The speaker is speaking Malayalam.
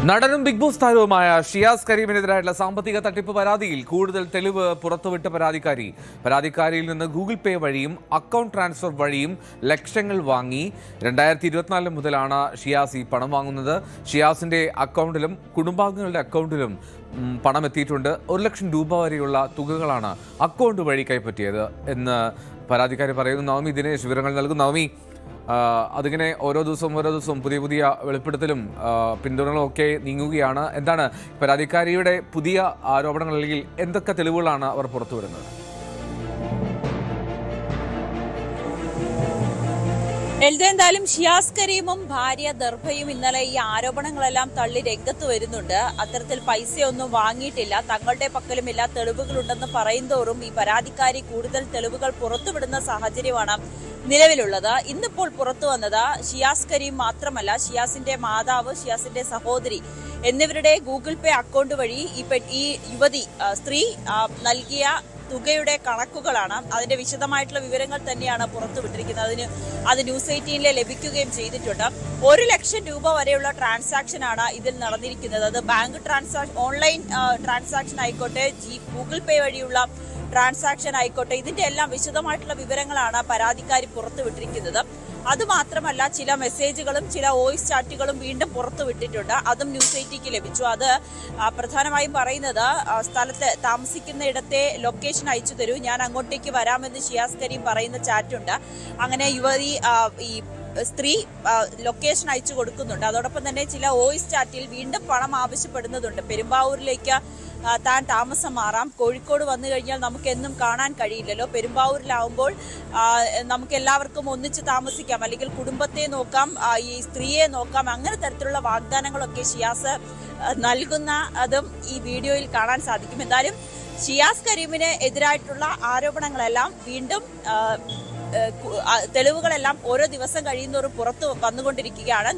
നടനും ബിഗ് ബോസ് താരവുമായ ഷിയാസ് കരീമിനെതിരായിട്ടുള്ള സാമ്പത്തിക തട്ടിപ്പ് പരാതിയിൽ കൂടുതൽ തെളിവ് പുറത്തുവിട്ട പരാതിക്കാരിയിൽ നിന്ന് ഗൂഗിൾ പേ വഴിയും അക്കൗണ്ട് ട്രാൻസ്ഫർ വഴിയും ലക്ഷങ്ങൾ വാങ്ങി 2024 മുതലാണ് ഷിയാസ് ഈ പണം വാങ്ങുന്നത്. ഷിയാസിന്റെ അക്കൗണ്ടിലും കുടുംബാംഗങ്ങളുടെ അക്കൗണ്ടിലും പണം എത്തിയിട്ടുണ്ട്. 1 ലക്ഷം രൂപ വരെയുള്ള തുകകളാണ് അക്കൗണ്ട് വഴി കൈപ്പറ്റിയത് എന്ന് പരാതിക്കാരി പറയുന്നു. നവമി ദിനേശ് വിവരങ്ങൾ നൽകും. നവമി, അതിങ്ങനെ ഓരോ ദിവസവും പുതിയ വെളിപ്പെടുത്തലും പിന്തുണകളും ഒക്കെ നീങ്ങുകയാണ്. എന്താണ് പരാതിക്കാരിയുടെ പുതിയ ആരോപണങ്ങൾ, അല്ലെങ്കിൽ എന്തൊക്കെ തെളിവുകളാണ് അവർ പുറത്തുവിടുന്നത്? എന്തായാലും ഷിയാസ് കരീമും ഭാര്യ ദർഭയും ഇന്നലെ ഈ ആരോപണങ്ങളെല്ലാം തള്ളി രംഗത്ത് വരുന്നുണ്ട്. അത്തരത്തിൽ പൈസയൊന്നും വാങ്ങിയിട്ടില്ല, തങ്ങളുടെ പക്കലും എല്ലാ തെളിവുകളുണ്ടെന്ന് പറയുന്തോറും ഈ പരാതിക്കാരി കൂടുതൽ തെളിവുകൾ പുറത്തുവിടുന്ന സാഹചര്യമാണ് നിലവിലുള്ളത്. ഇന്നിപ്പോൾ പുറത്തു വന്നത് ഷിയാസ് കരീം മാത്രമല്ല, ഷിയാസിന്റെ മാതാവ്, ഷിയാസിന്റെ സഹോദരി എന്നിവരുടെ ഗൂഗിൾ പേ അക്കൗണ്ട് വഴി ഈ യുവതി സ്ത്രീ നൽകിയ തുകയുടെ കണക്കുകളാണ്. അതിന്റെ വിശദമായിട്ടുള്ള വിവരങ്ങൾ തന്നെയാണ് പുറത്തുവിട്ടിരിക്കുന്നത്. അത് ന്യൂസ് 18 ലഭിക്കുകയും ചെയ്തിട്ടുണ്ട്. 1 ലക്ഷം രൂപ വരെയുള്ള ട്രാൻസാക്ഷൻ ആണ് ഇതിൽ നടന്നിരിക്കുന്നത്. അത് ബാങ്ക് ട്രാൻസാക്ഷൻ, ഓൺലൈൻ ട്രാൻസാക്ഷൻ ആയിക്കോട്ടെ, ഗൂഗിൾ പേ വഴിയുള്ള ട്രാൻസാക്ഷൻ ആയിക്കോട്ടെ, ഇതിന്റെ എല്ലാം വിശദമായിട്ടുള്ള വിവരങ്ങളാണ് പരാതിക്കാരി പുറത്തുവിട്ടിരിക്കുന്നത്. അതുമാത്രമല്ല, ചില മെസ്സേജുകളും ചില വോയിസ് ചാറ്റുകളും വീണ്ടും പുറത്തുവിട്ടിട്ടുണ്ട്. അതും ന്യൂസ് 18 ലഭിച്ചു. അത് പ്രധാനമായും പറയുന്നത്, സ്ഥലത്ത് താമസിക്കുന്ന ഇടത്തെ ലൊക്കേഷൻ അയച്ചു തരൂ, ഞാൻ അങ്ങോട്ടേക്ക് വരാമെന്ന് ഷിയാസ് കരീം പറയുന്ന ചാറ്റുണ്ട്. അങ്ങനെ യുവതി ഈ സ്ത്രീ ലൊക്കേഷൻ അയച്ചു കൊടുക്കുന്നുണ്ട്. അതോടൊപ്പം തന്നെ ചില വോയിസ് ചാറ്റിൽ വീണ്ടും പണം ആവശ്യപ്പെടുന്നതുണ്ട്. പെരുമ്പാവൂരിലേക്ക് താൻ താമസം മാറാം, കോഴിക്കോട് വന്നു കഴിഞ്ഞാൽ നമുക്ക് എന്നും കാണാൻ കഴിയില്ലല്ലോ, പെരുമ്പാവൂരിലാവുമ്പോൾ നമുക്ക് എല്ലാവർക്കും ഒന്നിച്ച് താമസിക്കാം, അല്ലെങ്കിൽ കുടുംബത്തെ നോക്കാം, ഈ സ്ത്രീയെ നോക്കാം, അങ്ങനെ തരത്തിലുള്ള വാഗ്ദാനങ്ങളൊക്കെ ഷിയാസ് നൽകുന്ന അതും ഈ വീഡിയോയിൽ കാണാൻ സാധിക്കും. എന്തായാലും ഷിയാസ് കരീമിന് എതിരായിട്ടുള്ള ആരോപണങ്ങളെല്ലാം വീണ്ടും തെളിവുകളെല്ലാം ഓരോ ദിവസം കഴിയുന്നതോറും പുറത്തു വന്നുകൊണ്ടിരിക്കുകയാണ്.